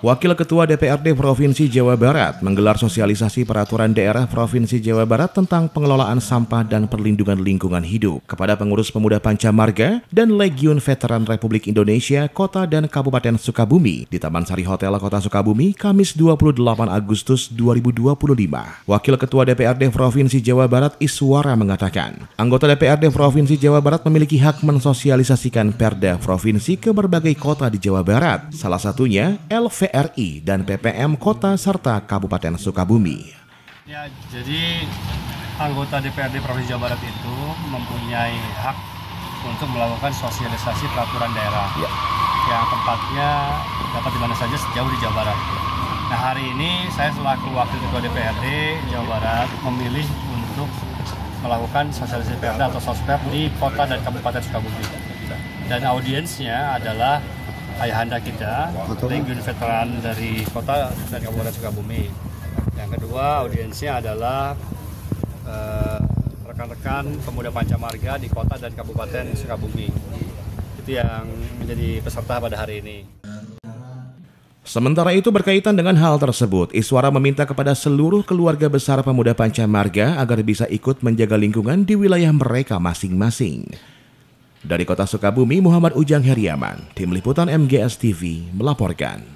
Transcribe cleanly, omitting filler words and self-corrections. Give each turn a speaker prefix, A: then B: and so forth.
A: Wakil Ketua DPRD Provinsi Jawa Barat menggelar sosialisasi peraturan daerah Provinsi Jawa Barat tentang pengelolaan sampah dan perlindungan lingkungan hidup kepada pengurus pemuda Pancamarga dan Legiun Veteran Republik Indonesia Kota dan Kabupaten Sukabumi di Taman Sari Hotel Kota Sukabumi, Kamis 28 Agustus 2025. Wakil Ketua DPRD Provinsi Jawa Barat Iswara mengatakan, anggota DPRD Provinsi Jawa Barat memiliki hak mensosialisasikan Perda Provinsi ke berbagai kota di Jawa Barat, salah satunya LVRI dan PPM Kota serta Kabupaten Sukabumi.
B: Ya, jadi anggota DPRD Provinsi Jawa Barat itu mempunyai hak untuk melakukan sosialisasi peraturan daerah yang tempatnya dapat di mana saja sejauh di Jawa Barat. Nah, hari ini saya selaku Wakil Ketua DPRD Jawa Barat memilih untuk melakukan sosialisasi perda atau sospert di Kota dan Kabupaten Sukabumi. Dan audiensnya adalah ayahanda kita, Legiun Veteran dari Kota dan Kabupaten Sukabumi. Yang kedua, audiensnya adalah rekan-rekan pemuda Pancamarga di Kota dan Kabupaten Sukabumi. Itu yang menjadi peserta pada hari ini.
A: Sementara itu, berkaitan dengan hal tersebut, Iswara meminta kepada seluruh keluarga besar pemuda Pancamarga agar bisa ikut menjaga lingkungan di wilayah mereka masing-masing. Dari Kota Sukabumi, Muhammad Ujang Heriaman, Tim Liputan MGS TV melaporkan.